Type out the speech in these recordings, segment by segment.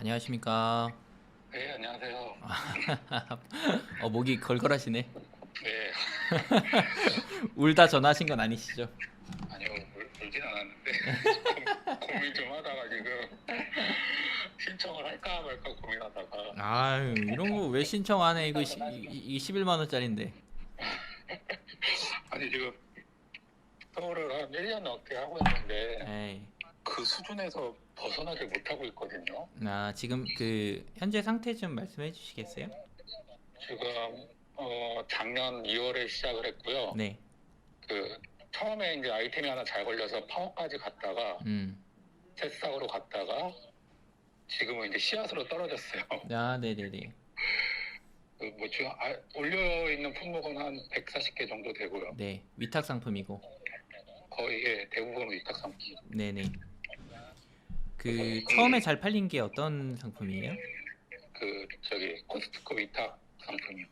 안녕하십니까. 네, 안녕하세요. 목이 걸걸하시네. 네, 울다 전화하신 건 아니시죠? 아니요, 울진 않았는데 고민 좀 하다가 지금 신청을 할까 말까 고민하다가 아유, 이런 거 왜 신청 안 해? 이거 21만 원짜리인데. 아니 지금 서울을 한 1년 넘게 하고 있는데 에이. 그 수준에서 벗어나지 못하고 있거든요. 지금 그 현재 상태 좀 말씀해 주시겠어요? 지금 작년 2월에 시작을 했고요. 네. 그 처음에 이제 아이템이 하나 잘 걸려서 파워까지 갔다가 음. 새싹으로 갔다가 지금은 이제 씨앗으로 떨어졌어요. 네네네. 뭐 지금 올려 있는 품목은 한 140개 정도 되고요. 네. 위탁 상품이고. 거의 대부분 위탁 상품. 네네. 그 처음에 잘 팔린 게 어떤 상품이에요? 그 저기 코스트코 위탁 상품이요.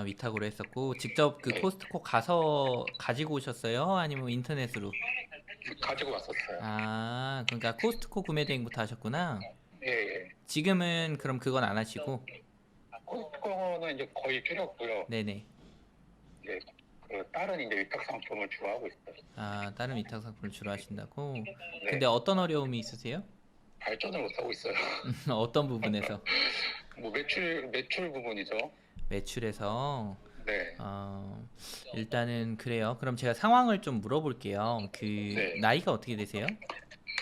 위탁으로 했었고 직접 그 네. 코스트코 가서 가지고 오셨어요? 아니면 인터넷으로? 가지고 왔었어요. 그러니까 코스트코 구매 대행부터 하셨구나. 예, 예. 지금은 그럼 그건 안 하시고. 코스트코는 이제 거의 줄였고요. 네네. 이제 그 다른 이제 위탁 상품을 주로 하고 있어요. 다른 위탁 상품을 주로 하신다고? 네. 근데 어떤 어려움이 있으세요? 발전을 못 하고 있어요. 어떤 부분에서? 뭐 매출 부분이죠. 매출에서. 네. 일단은 그래요. 그럼 제가 상황을 좀 물어볼게요. 네. 나이가 어떻게 되세요?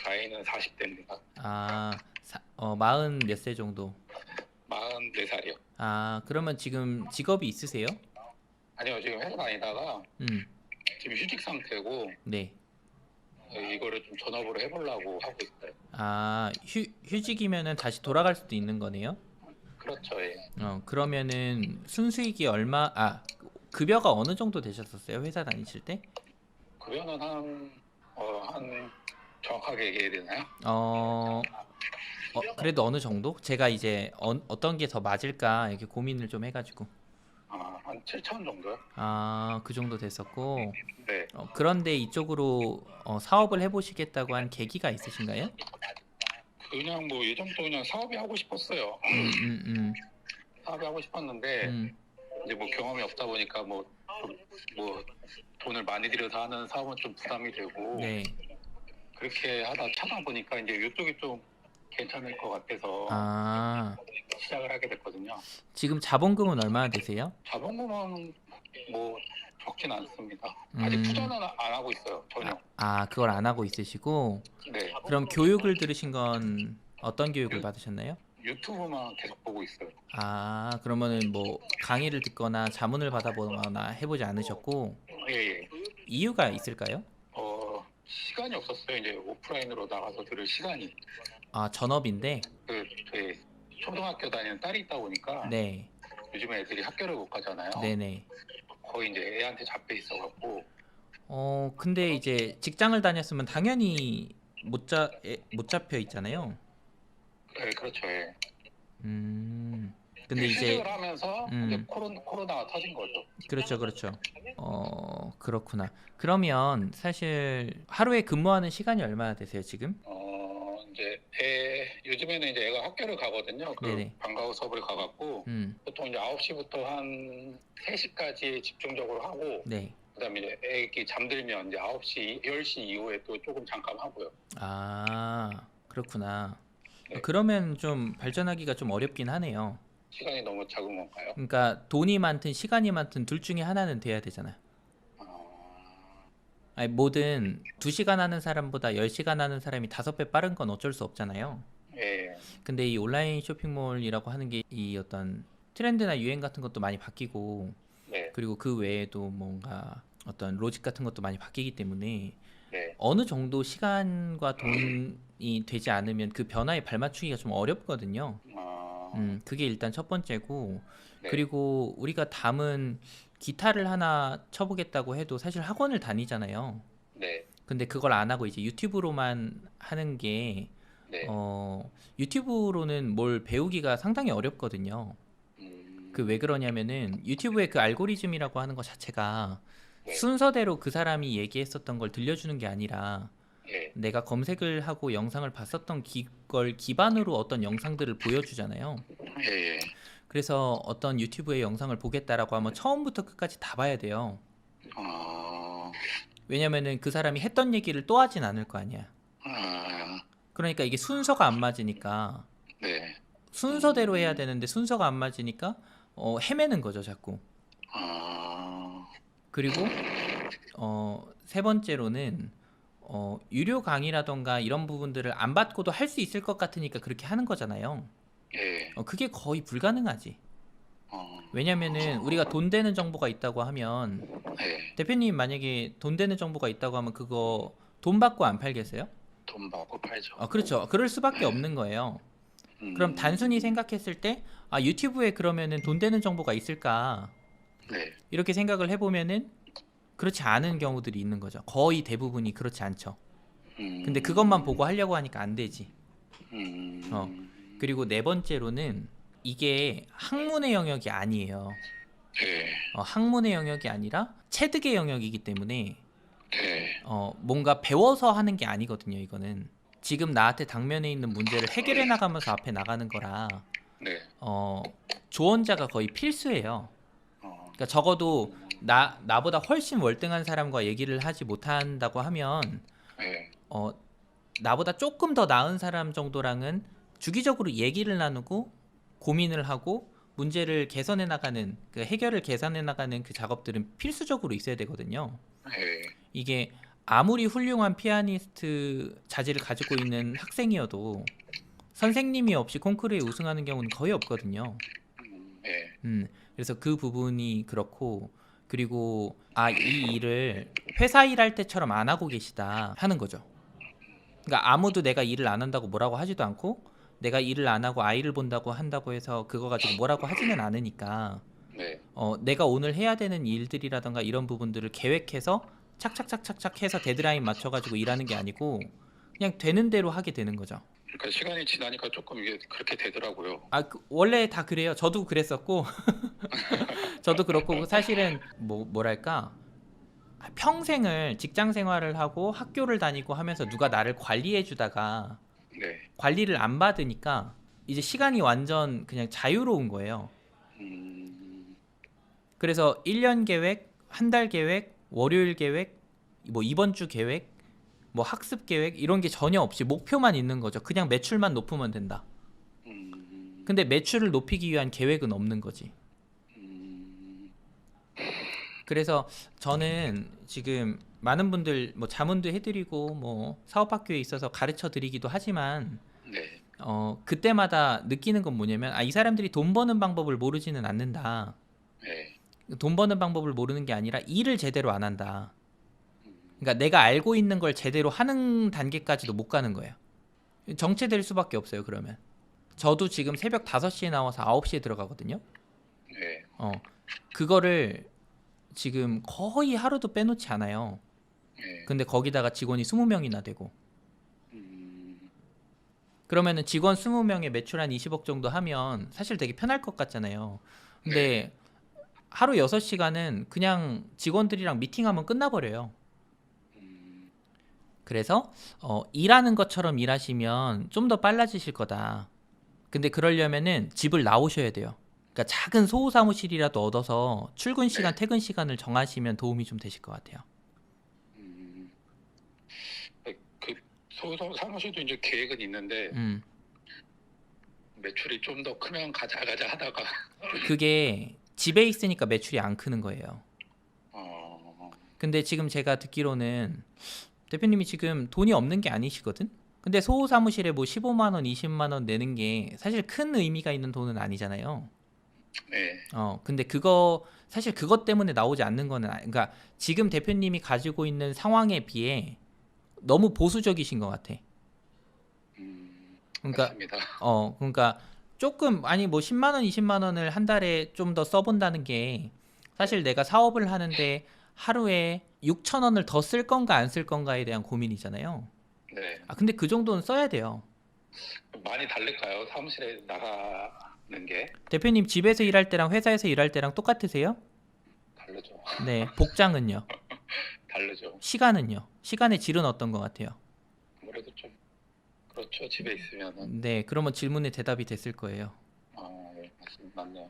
나이는 40대입니다. 마흔 몇 세 정도? 44살이요. 그러면 지금 직업이 있으세요? 아니요, 지금 회사 다니다가 음, 지금 휴직 상태고 네. 이거를 좀 전업으로 해보려고 하고 있어요. 휴직이면은 다시 돌아갈 수도 있는 거네요? 그렇죠, 예. 그러면은 순수익이 급여가 어느 정도 되셨었어요? 회사 다니실 때? 급여는 한 정확하게 얘기해야 되나요? 그래도 어느 정도? 제가 이제 어떤 게 더 맞을까 이렇게 고민을 좀 해가지고. 한 7천 정도요? 그 정도 됐었고. 네. 그런데 이쪽으로 사업을 해보시겠다고 한 계기가 있으신가요? 그냥 뭐 예전부터 그냥 사업이 하고 싶었어요. 사업이 하고 싶었는데 이제 뭐 경험이 없다 보니까 뭐 돈을 많이 들여서 하는 사업은 좀 부담이 되고 네. 그렇게 하다 찾아보니까 이제 이쪽이 좀 괜찮을 것 같아서 시작을 하게 됐거든요. 지금 자본금은 얼마나 되세요? 자본금은 뭐 적진 않습니다. 아직 투자는 안 하고 있어요, 전혀. 그걸 안 하고 있으시고. 네. 그럼 교육을 들으신 건 어떤 교육을 유- 받으셨나요? 유튜브만 계속 보고 있어요. 그러면은 뭐 강의를 듣거나 자문을 받아보거나 해보지 않으셨고. 예, 예. 이유가 있을까요? 시간이 없었어요. 이제 오프라인으로 나가서 들을 시간이. 전업인데. 저희 초등학교 다니는 딸이 있다 보니까 네. 요즘에 애들이 학교를 못 가잖아요. 네네. 거의 이제 애한테 잡혀 있어갖고. 근데 이제 직장을 다녔으면 당연히 못 잡혀 있잖아요. 네, 그렇죠. 예. 근데 이제 휴직을 하면서 이제 코로나가 터진 거죠. 그렇죠, 그렇죠. 그렇구나. 그러면 사실 하루에 근무하는 시간이 얼마나 되세요, 지금? 이제 요즘에는 이제 애가 학교를 가거든요. 네네. 방과후 수업을 가갖고 보통 이제 9시부터 한 3시까지 집중적으로 하고 네. 그다음에 이제 애기 잠들면 이제 9시, 10시 이후에 또 조금 잠깐 하고요. 그렇구나. 네. 그러면 좀 발전하기가 좀 어렵긴 하네요. 시간이 너무 작은 건가요? 그러니까 돈이 많든 시간이 많든 둘 중에 하나는 돼야 되잖아요. 아니, 뭐든 2시간 하는 사람보다 10시간 하는 사람이 5배 빠른 건 어쩔 수 없잖아요. 예. 근데 이 온라인 쇼핑몰이라고 하는 게 이 어떤 트렌드나 유행 같은 것도 많이 바뀌고, 네. 그리고 그 외에도 뭔가 어떤 로직 같은 것도 많이 바뀌기 때문에 네. 어느 정도 시간과 돈이 되지 않으면 그 변화에 발맞추기가 좀 어렵거든요. 그게 일단 첫 번째고. 네. 그리고 우리가 담은 기타를 하나 쳐보겠다고 해도 사실 학원을 다니잖아요. 네. 근데 그걸 안 하고 이제 유튜브로만 하는 게 네. 유튜브로는 뭘 배우기가 상당히 어렵거든요. 그 왜 그러냐면은 유튜브의 그 알고리즘이라고 하는 것 자체가 네. 순서대로 그 사람이 얘기했었던 걸 들려주는 게 아니라 예. 내가 검색을 하고 영상을 봤었던 걸 기반으로 어떤 영상들을 보여주잖아요. 예. 그래서 어떤 유튜브의 영상을 보겠다라고 하면 처음부터 끝까지 다 봐야 돼요. 왜냐면은 그 사람이 했던 얘기를 또 하진 않을 거 아니야. 그러니까 이게 순서가 안 맞으니까 네. 순서대로 해야 되는데 순서가 안 맞으니까 헤매는 거죠, 자꾸. 그리고 세 번째로는 유료 강의라던가 이런 부분들을 안 받고도 할 수 있을 것 같으니까 그렇게 하는 거잖아요. 예. 그게 거의 불가능하지. 왜냐면은 우리가 돈 되는 정보가 있다고 하면 예. 대표님 만약에 돈 되는 정보가 있다고 하면 그거 돈 받고 안 팔겠어요? 돈 받고 팔죠. 그렇죠. 그럴 수밖에 없는 거예요. 그럼 단순히 생각했을 때 유튜브에 그러면은 돈 되는 정보가 있을까? 네. 이렇게 생각을 해보면은 그렇지 않은 경우들이 있는 거죠. 거의 대부분이 그렇지 않죠. 근데 그것만 보고 하려고 하니까 안 되지. 그리고 네 번째로는 이게 학문의 영역이 아니에요. 네. 학문의 영역이 아니라 체득의 영역이기 때문에 네. 뭔가 배워서 하는 게 아니거든요. 이거는 지금 나한테 당면에 있는 문제를 해결해 나가면서 앞에 나가는 거라 네. 조언자가 거의 필수예요. 그러니까 적어도 나보다 훨씬 월등한 사람과 얘기를 하지 못한다고 하면 네. 나보다 조금 더 나은 사람 정도랑은 주기적으로 얘기를 나누고 고민을 하고 문제를 개선해 나가는 그 해결을 개선해 나가는 그 작업들은 필수적으로 있어야 되거든요. 네. 이게 아무리 훌륭한 피아니스트 자질을 가지고 있는 학생이어도 선생님이 없이 콩쿠르에 우승하는 경우는 거의 없거든요. 네. 그래서 그 부분이 그렇고 그리고 이 일을 회사 일할 때처럼 안 하고 계시다 하는 거죠. 그러니까 아무도 내가 일을 안 한다고 뭐라고 하지도 않고 내가 일을 안 하고 아이를 본다고 한다고 해서 그거 가지고 뭐라고 하지는 않으니까 네. 내가 오늘 해야 되는 일들이라던가 이런 부분들을 계획해서 착착착착착 해서 데드라인 맞춰가지고 일하는 게 아니고 그냥 되는 대로 하게 되는 거죠. 그러니까 시간이 지나니까 조금 이게 그렇게 되더라고요. 원래 다 그래요. 저도 그랬었고 저도 그렇고 사실은 뭐랄까 평생을 직장 생활을 하고 학교를 다니고 하면서 누가 나를 관리해 주다가 네. 관리를 안 받으니까 이제 시간이 완전 그냥 자유로운 거예요. 그래서 1년 계획, 한 달 계획, 월요일 계획, 뭐 이번 주 계획, 뭐 학습 계획 이런 게 전혀 없이 목표만 있는 거죠. 그냥 매출만 높으면 된다. 근데 매출을 높이기 위한 계획은 없는 거지. 그래서 저는 지금 많은 분들 뭐 자문도 해드리고 뭐 사업학교에 있어서 가르쳐 드리기도 하지만 네. 그때마다 느끼는 건 뭐냐면 이 사람들이 돈 버는 방법을 모르지는 않는다. 네. 돈 버는 방법을 모르는 게 아니라 일을 제대로 안 한다. 그러니까 내가 알고 있는 걸 제대로 하는 단계까지도 못 가는 거예요. 정체될 수밖에 없어요. 그러면 저도 지금 새벽 5시에 나와서 9시에 들어가거든요. 네. 그거를 지금 거의 하루도 빼놓지 않아요. 네. 근데 거기다가 직원이 20명이나 되고 그러면은 직원 20명에 매출 한 20억 정도 하면 사실 되게 편할 것 같잖아요. 근데 하루 6시간은 그냥 직원들이랑 미팅하면 끝나버려요. 그래서 일하는 것처럼 일하시면 좀 더 빨라지실 거다. 근데 그러려면은 집을 나오셔야 돼요. 그러니까 작은 소호 사무실이라도 얻어서 출근 시간, 퇴근 시간을 정하시면 도움이 좀 되실 것 같아요. 그 소호 사무실도 이제 계획은 있는데 매출이 좀 더 크면 가자 하다가 그게 집에 있으니까 매출이 안 크는 거예요. 근데 지금 제가 듣기로는 대표님이 지금 돈이 없는 게 아니시거든? 근데 소호 사무실에 뭐 15만 원, 20만 원 내는 게 사실 큰 의미가 있는 돈은 아니잖아요. 네. 근데 사실 그것 때문에 나오지 않는 거는 그러니까 지금 대표님이 가지고 있는 상황에 비해 너무 보수적이신 것 같아. 그러니까 맞습니다. 그러니까 조금 뭐 10만 원, 20만 원을 한 달에 좀 더 써본다는 게 사실 내가 사업을 하는데 하루에 6천 원을 더 쓸 건가 안 쓸 건가에 대한 고민이잖아요. 네. 근데 그 정도는 써야 돼요. 많이 다를까요? 사무실에 나가는 게 대표님 집에서 일할 때랑 회사에서 일할 때랑 똑같으세요? 다르죠. 네. 복장은요? 다르죠. 시간은요? 시간의 질은 어떤 것 같아요? 아무래도 좀 그렇죠. 집에 있으면은. 네, 그러면 질문에 대답이 됐을 거예요. 네, 맞네요.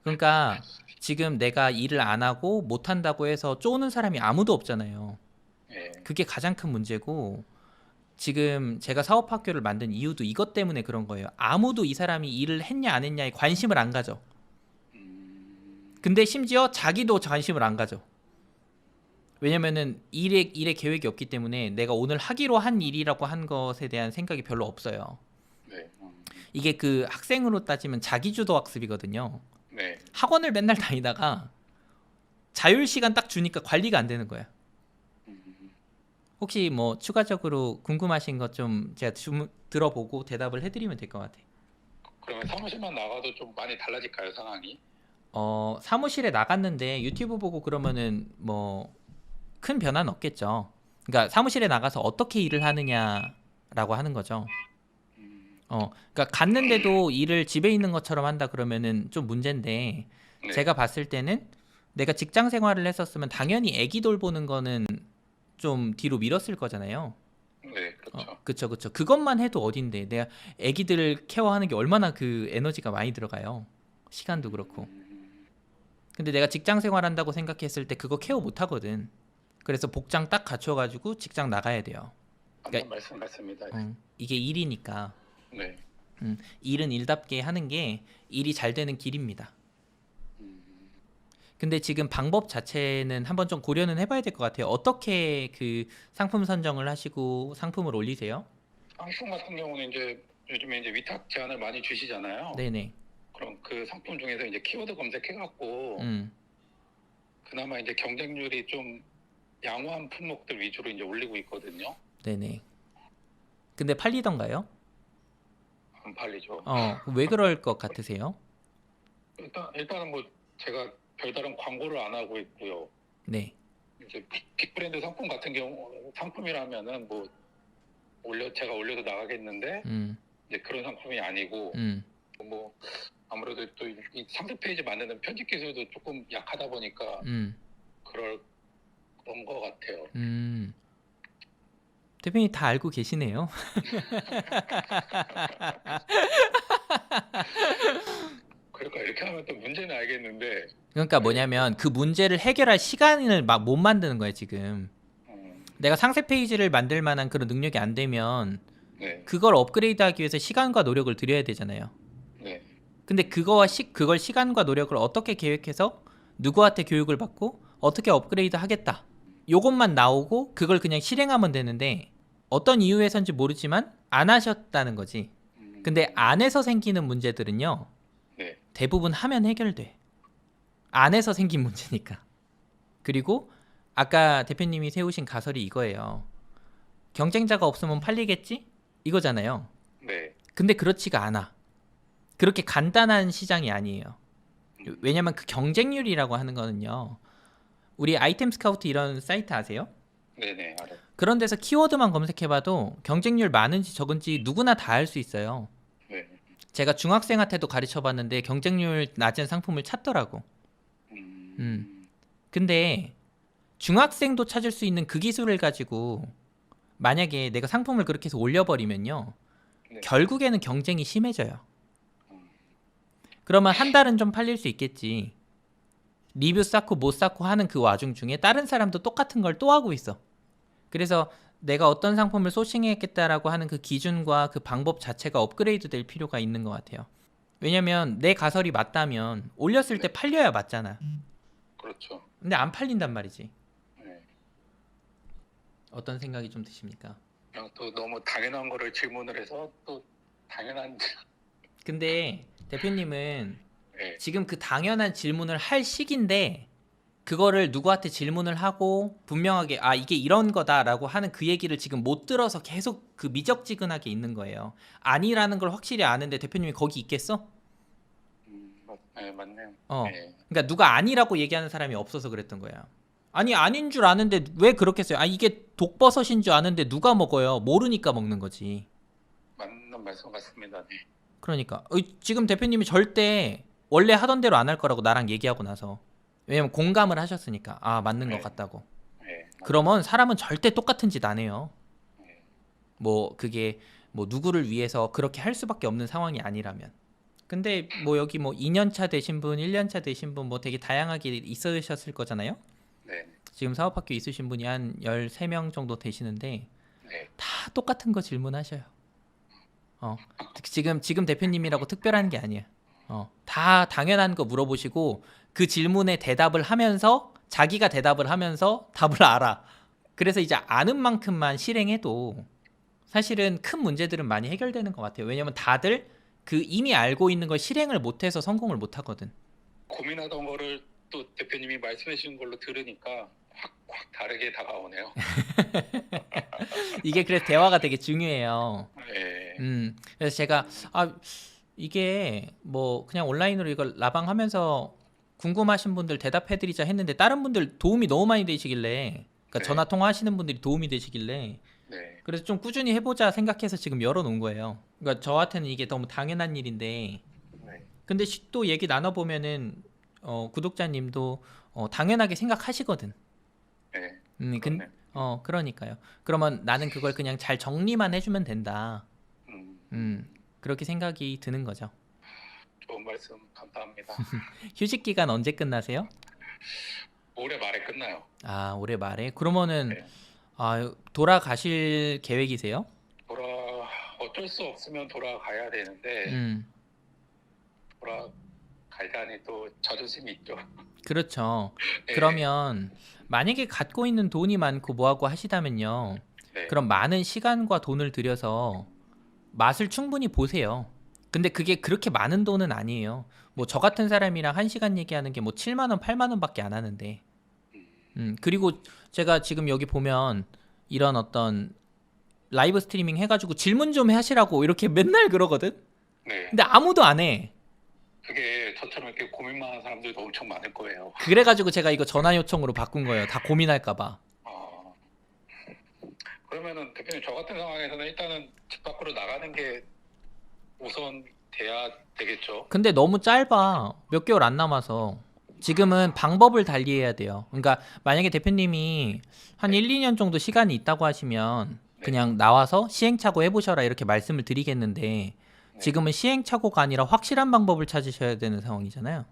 그러니까 지금 내가 일을 안 하고 못 한다고 해서 쪼는 사람이 아무도 없잖아요. 예, 그게 가장 큰 문제고, 지금 제가 사업학교를 만든 이유도 이것 때문에 그런 거예요. 아무도 이 사람이 일을 했냐 안 했냐에 관심을 안 가져. 근데 심지어 자기도 관심을 안 가져. 왜냐면은 일에 계획이 없기 때문에 내가 오늘 하기로 한 일이라고 한 것에 대한 생각이 별로 없어요. 네, 이게 그 학생으로 따지면 자기주도 학습이거든요. 네. 학원을 맨날 다니다가 자율 시간 딱 주니까 관리가 안 되는 거야. 혹시 뭐 추가적으로 궁금하신 것 좀 제가 들어보고 대답을 해드리면 될 것 같아요. 그러면 사무실만 나가도 좀 많이 달라질까요, 상황이? 사무실에 나갔는데 유튜브 보고 그러면은 뭐 큰 변화는 없겠죠. 그러니까 사무실에 나가서 어떻게 일을 하느냐라고 하는 거죠. 그러니까 갔는데도 일을 집에 있는 것처럼 한다 그러면은 좀 문제인데, 네. 제가 봤을 때는 내가 직장 생활을 했었으면 당연히 애기 돌보는 거는 좀 뒤로 미뤘을 거잖아요. 네, 그렇죠. 그쵸. 그것만 해도 어딘데 내가 애기들 케어하는 게 얼마나 그 에너지가 많이 들어가요. 시간도 그렇고. 근데 내가 직장 생활한다고 생각했을 때 그거 케어 못 하거든. 그래서 복장 딱 갖춰가지고 직장 나가야 돼요. 맞는 말씀 같습니다. 이게 일이니까. 네. 일은 일답게 하는 게 일이 잘 되는 길입니다. 근데 지금 방법 자체는 한번 좀 고려는 해봐야 될 것 같아요. 어떻게 그 상품 선정을 하시고 상품을 올리세요? 상품 같은 경우는 이제 요즘에 이제 위탁 제안을 많이 주시잖아요. 네네. 그럼 그 상품 중에서 이제 키워드 검색해갖고 그나마 이제 경쟁률이 좀 양호한 품목들 위주로 이제 올리고 있거든요. 네네. 근데 팔리던가요? 안 팔리죠. 왜 그럴 것 같으세요? 일단은 뭐 제가 별다른 광고를 안 하고 있고요. 네. 이제 빅브랜드 상품 같은 경우 상품이라면은 뭐 제가 올려도 나가겠는데 이제 그런 상품이 아니고 뭐 아무래도 또 이 상세 페이지 만드는 편집 기술도 조금 약하다 보니까 그런 거 같아요. 대표님 다 알고 계시네요. 그러니까 이렇게 하면 또 문제는 알겠는데. 그러니까 뭐냐면 그 문제를 해결할 시간을 막 못 만드는 거예요 지금. 내가 상세 페이지를 만들 만한 그런 능력이 안 되면 네. 그걸 업그레이드하기 위해서 시간과 노력을 들여야 되잖아요. 네. 근데 그걸 시간과 노력을 어떻게 계획해서 누구한테 교육을 받고 어떻게 업그레이드 하겠다, 요것만 나오고 그걸 그냥 실행하면 되는데, 어떤 이유에선지 모르지만 안 하셨다는 거지. 근데 안에서 생기는 문제들은요, 네. 대부분 하면 해결돼. 안에서 생긴 문제니까. 그리고 아까 대표님이 세우신 가설이 이거예요. 경쟁자가 없으면 팔리겠지? 이거잖아요. 네. 근데 그렇지가 않아. 그렇게 간단한 시장이 아니에요. 왜냐면 그 경쟁률이라고 하는 거는요, 우리 아이템 스카우트 이런 사이트 아세요? 네네, 알아요. 그런 데서 키워드만 검색해봐도 경쟁률 많은지 적은지 누구나 다 알 수 있어요. 네. 제가 중학생한테도 가르쳐봤는데 경쟁률 낮은 상품을 찾더라고. 근데 중학생도 찾을 수 있는 그 기술을 가지고 만약에 내가 상품을 그렇게 해서 올려버리면요, 네. 결국에는 경쟁이 심해져요. 그러면 한 달은 좀 팔릴 수 있겠지. 리뷰 쌓고 못 쌓고 하는 그 와중 중에 다른 사람도 똑같은 걸 또 하고 있어. 그래서 내가 어떤 상품을 소싱했겠다라고 하는 그 기준과 그 방법 자체가 업그레이드 될 필요가 있는 것 같아요. 왜냐면 내 가설이 맞다면 올렸을 때 팔려야 맞잖아. 그렇죠. 근데 안 팔린단 말이지. 네. 어떤 생각이 좀 드십니까? 그냥 또 너무 당연한 거를 질문을 해서 또 당연한. 근데 대표님은 네. 지금 그 당연한 질문을 할 시기인데 그거를 누구한테 질문을 하고 분명하게 이게 이런 거다라고 하는 그 얘기를 지금 못 들어서 계속 그 미적지근하게 있는 거예요. 아니라는 걸 확실히 아는데 대표님이 거기 있겠어? 네, 맞네요. 네. 그러니까 누가 아니라고 얘기하는 사람이 없어서 그랬던 거야. 아니 아닌 줄 아는데 왜 그렇게 써요? 이게 독버섯인 줄 아는데 누가 먹어요? 모르니까 먹는 거지. 맞는 말씀 같습니다. 네. 그러니까 지금 대표님이 절대 원래 하던 대로 안 할 거라고 나랑 얘기하고 나서. 왜냐면 공감을 하셨으니까 맞는 것 같다고. 네. 그러면 사람은 절대 똑같은 짓 안 해요. 뭐 그게 뭐 누구를 위해서 그렇게 할 수밖에 없는 상황이 아니라면. 근데 뭐 여기 뭐 2년차 되신 분, 1년차 되신 분 뭐 되게 다양하게 있으셨을 거잖아요. 네. 지금 사업학교 있으신 분이 한 13명 정도 되시는데 네. 다 똑같은 거 질문하셔요. 지금 대표님이라고 특별한 게 아니야. 다 당연한 거 물어보시고 그 질문에 대답을 하면서 자기가 대답을 하면서 답을 알아. 그래서 이제 아는 만큼만 실행해도 사실은 큰 문제들은 많이 해결되는 것 같아요. 왜냐면 다들 그 이미 알고 있는 걸 실행을 못해서 성공을 못하거든. 고민하던 거를 또 대표님이 말씀해 주신 걸로 들으니까 확 다르게 다가오네요. 이게 그래서 대화가 되게 중요해요. 네. 그래서 제가 이게 뭐 그냥 온라인으로 이걸 라방하면서 궁금하신 분들 대답해드리자 했는데 다른 분들 도움이 너무 많이 되시길래, 그러니까 네. 전화 통화하시는 분들이 도움이 되시길래 네. 그래서 좀 꾸준히 해보자 생각해서 지금 열어놓은 거예요. 그러니까 저한테는 이게 너무 당연한 일인데, 네. 근데 또 얘기 나눠보면은 구독자님도 당연하게 생각하시거든. 네. 근데 그러니까요. 그러면 나는 그걸 그냥 잘 정리만 해주면 된다. 그렇게 생각이 드는 거죠. 좋은 말씀 감사합니다. 휴직 기간 언제 끝나세요? 올해 말에 끝나요. 아, 올해 말에? 그러면은 네. 돌아가실 계획이세요? 어쩔 수 없으면 돌아가야 되는데 돌아가자니 또 자존심이 있죠. 그렇죠. 네. 그러면 만약에 갖고 있는 돈이 많고 뭐하고 하시다면요. 네. 그럼 많은 시간과 돈을 들여서 맛을 충분히 보세요. 근데 그게 그렇게 많은 돈은 아니에요. 뭐 저 같은 사람이랑 1시간 얘기하는 게 뭐 7만 원, 8만 원밖에 안 하는데. 그리고 제가 지금 여기 보면 이런 어떤 라이브 스트리밍 해가지고 질문 좀 하시라고 이렇게 맨날 그러거든. 네. 근데 아무도 안 해. 그게 저처럼 이렇게 고민 많은 사람들도 엄청 많을 거예요. 그래가지고 제가 이거 전화 요청으로 바꾼 거예요. 다 고민할까봐. 그러면은 대표님 저 같은 상황에서는 일단은 집 밖으로 나가는 게 우선 돼야 되겠죠. 근데 너무 짧아. 몇 개월 안 남아서. 지금은 방법을 달리해야 돼요. 그러니까 만약에 대표님이 한 1, 2년 정도 시간이 있다고 하시면 그냥 나와서 시행착오 해보셔라 이렇게 말씀을 드리겠는데, 지금은 시행착오가 아니라 확실한 방법을 찾으셔야 되는 상황이잖아요.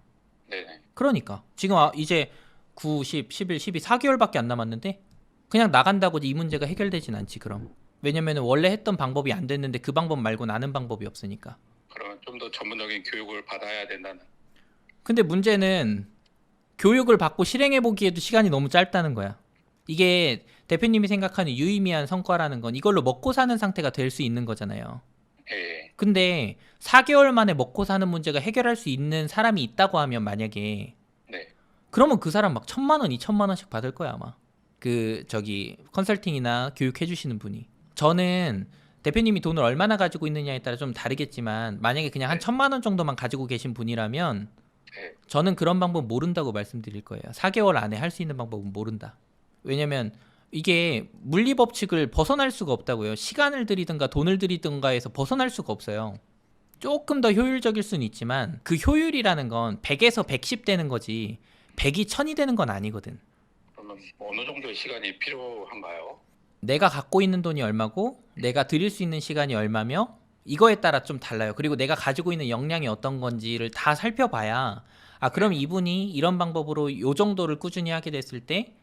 네네. 그러니까 지금 이제 9, 10, 11, 12, 4개월밖에 안 남았는데 그냥 나간다고 이 문제가 해결되진 않지. 그럼 왜냐면 원래 했던 방법이 안 됐는데 그 방법 말고 나는 방법이 없으니까. 그러면 좀 더 전문적인 교육을 받아야 된다는. 근데 문제는 교육을 받고 실행해보기에도 시간이 너무 짧다는 거야. 이게 대표님이 생각하는 유의미한 성과라는 건 이걸로 먹고 사는 상태가 될 수 있는 거잖아요. 예. 근데 4개월 만에 먹고 사는 문제가 해결할 수 있는 사람이 있다고 하면 만약에, 네. 그러면 그 사람 막 1,000만 원, 2,000만 원씩 받을 거야 아마. 컨설팅이나 교육 해주시는 분이. 저는 대표님이 돈을 얼마나 가지고 있느냐에 따라 좀 다르겠지만 만약에 그냥 한 1,000만 원 정도만 가지고 계신 분이라면 저는 그런 방법 모른다고 말씀드릴 거예요. 4개월 안에 할 수 있는 방법은 모른다. 왜냐면 이게 물리법칙을 벗어날 수가 없다고요. 시간을 들이든가 돈을 들이든가 해서 벗어날 수가 없어요. 조금 더 효율적일 수는 있지만 그 효율이라는 건 100에서 110 되는 거지 100이 1000이 되는 건 아니거든. 그러면 어느 정도의 시간이 필요한가요? 내가 갖고 있는 돈이 얼마고 내가 드릴 수 있는 시간이 얼마며 이거에 따라 좀 달라요. 그리고 내가 가지고 있는 역량이 어떤 건지를 다 살펴봐야 그럼 이분이 이런 방법으로 요 정도를 꾸준히 하게 됐을 때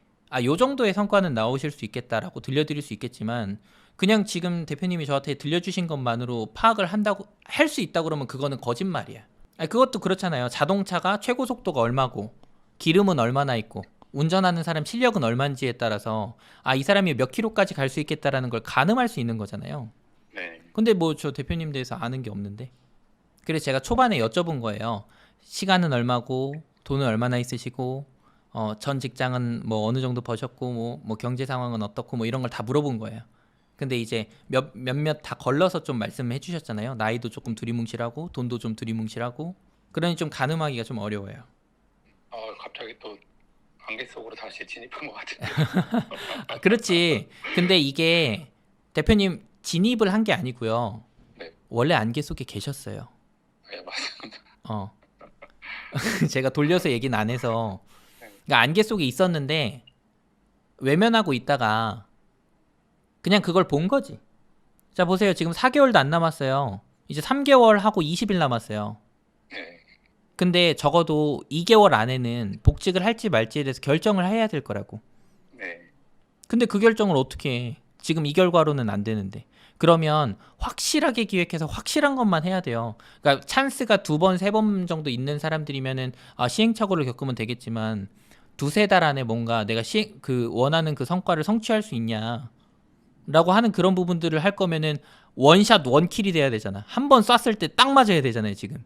요 정도의 성과는 나오실 수 있겠다라고 들려드릴 수 있겠지만, 그냥 지금 대표님이 저한테 들려주신 것만으로 파악을 한다고 할 수 있다 그러면 그거는 거짓말이야. 그것도 그렇잖아요. 자동차가 최고 속도가 얼마고 기름은 얼마나 있고 운전하는 사람 실력은 얼마인지에 따라서 이 사람이 몇 킬로까지 갈 수 있겠다라는 걸 가늠할 수 있는 거잖아요. 네. 근데 뭐 저 대표님 대해서 아는 게 없는데. 그래서 제가 초반에 여쭤본 거예요. 시간은 얼마고 돈은 얼마나 있으시고 전 직장은 뭐 어느 정도 버셨고 뭐 경제 상황은 어떻고 뭐 이런 걸 다 물어본 거예요. 근데 이제 몇몇 다 걸러서 좀 말씀해 주셨잖아요. 나이도 조금 두리뭉실하고 돈도 좀 두리뭉실하고. 그러니 좀 가늠하기가 좀 어려워요. 갑자기 또 안개 속으로 다시 진입한 것 같은데. 그렇지. 근데 이게 대표님 진입을 한 게 아니고요. 네. 원래 안개 속에 계셨어요. 네, 맞습니다. 제가 돌려서 얘기는 안 해서. 그러니까 안개 속에 있었는데 외면하고 있다가 그냥 그걸 본 거지. 자, 보세요. 지금 4개월도 안 남았어요. 이제 3개월 하고 20일 남았어요. 네. 근데 적어도 2개월 안에는 복직을 할지 말지에 대해서 결정을 해야 될 거라고. 네. 근데 그 결정을 어떻게 해? 지금 이 결과로는 안 되는데. 그러면 확실하게 기획해서 확실한 것만 해야 돼요. 그러니까 찬스가 2번, 3번 정도 있는 사람들이면은 시행착오를 겪으면 되겠지만 두세 달 안에 뭔가 내가 원하는 그 성과를 성취할 수 있냐 라고 하는 그런 부분들을 할 거면은 원샷 원킬이 돼야 되잖아. 한 번 쐈을 때 딱 맞아야 되잖아요, 지금.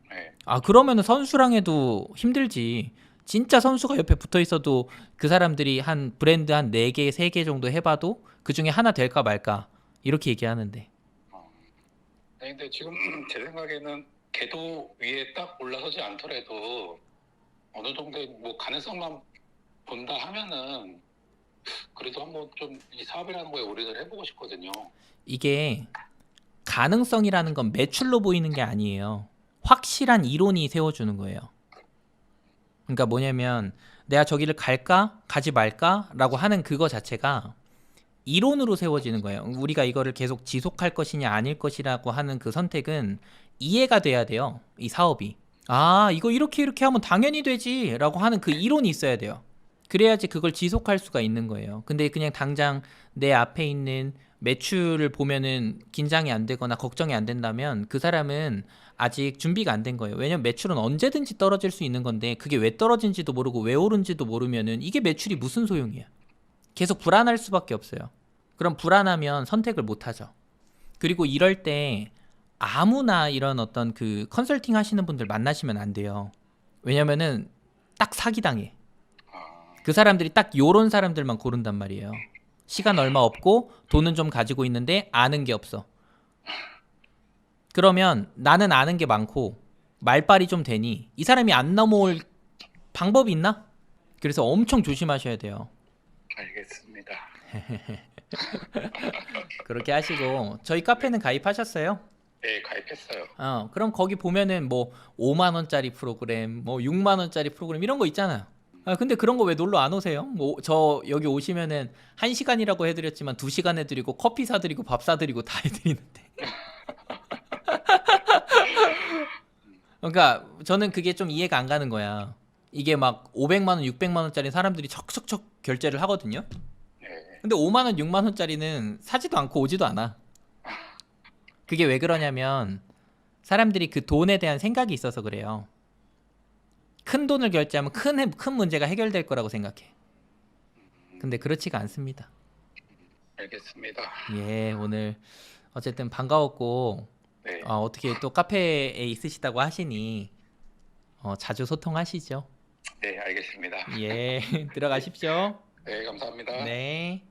네. 그러면은 선수랑 해도 힘들지. 진짜 선수가 옆에 붙어 있어도 그 사람들이 한 브랜드 한 4개, 3개 정도 해봐도 그 중에 하나 될까 말까 이렇게 얘기하는데. 네, 근데 지금 제 생각에는 궤도 위에 딱 올라서지 않더라도 어느 정도 뭐 가능성만 본다 하면은 그래도 한번 좀 이 사업이라는 거에 올인을 해보고 싶거든요. 이게 가능성이라는 건 매출로 보이는 게 아니에요. 확실한 이론이 세워주는 거예요. 그러니까 뭐냐면 내가 저기를 갈까 가지 말까 라고 하는 그거 자체가 이론으로 세워지는 거예요. 우리가 이거를 계속 지속할 것이냐 아닐 것이라고 하는 그 선택은 이해가 돼야 돼요. 이 사업이. 이거 이렇게 하면 당연히 되지 라고 하는 그 이론이 있어야 돼요. 그래야지 그걸 지속할 수가 있는 거예요. 근데 그냥 당장 내 앞에 있는 매출을 보면은 긴장이 안 되거나 걱정이 안 된다면 그 사람은 아직 준비가 안 된 거예요. 왜냐면 매출은 언제든지 떨어질 수 있는 건데 그게 왜 떨어진지도 모르고 왜 오른지도 모르면은 이게 매출이 무슨 소용이야. 계속 불안할 수밖에 없어요. 그럼 불안하면 선택을 못 하죠. 그리고 이럴 때 아무나 이런 어떤 그 컨설팅 하시는 분들 만나시면 안 돼요. 왜냐면은 딱 사기당해. 그 사람들이 딱 요런 사람들만 고른단 말이에요. 시간 얼마 없고 돈은 좀 가지고 있는데 아는 게 없어. 그러면 나는 아는 게 많고 말빨이 좀 되니 이 사람이 안 넘어올 방법이 있나? 그래서 엄청 조심하셔야 돼요. 알겠습니다. 그렇게 하시고 저희 카페는 가입하셨어요? 네, 가입했어요. 그럼 거기 보면은 뭐 5만 원짜리 프로그램, 뭐 6만 원짜리 프로그램 이런 거 있잖아요. 근데 그런 거 왜 놀러 안 오세요? 뭐 저 여기 오시면은 1시간이라고 해드렸지만 2시간 해드리고 커피 사드리고 밥 사드리고 다 해드리는데. 그러니까 저는 그게 좀 이해가 안 가는 거야. 이게 막 500만 원, 600만 원짜리 사람들이 척척척 결제를 하거든요. 네. 근데 5만 원, 6만 원짜리는 사지도 않고 오지도 않아. 그게 왜 그러냐면 사람들이 그 돈에 대한 생각이 있어서 그래요. 큰 돈을 결제하면 큰 문제가 해결될 거라고 생각해. 근데 그렇지가 않습니다. 알겠습니다. 예, 오늘 어쨌든 반가웠고 네. 어떻게 또 카페에 있으시다고 하시니 자주 소통하시죠. 네, 알겠습니다. 예, 들어가십시오. 네, 감사합니다. 네.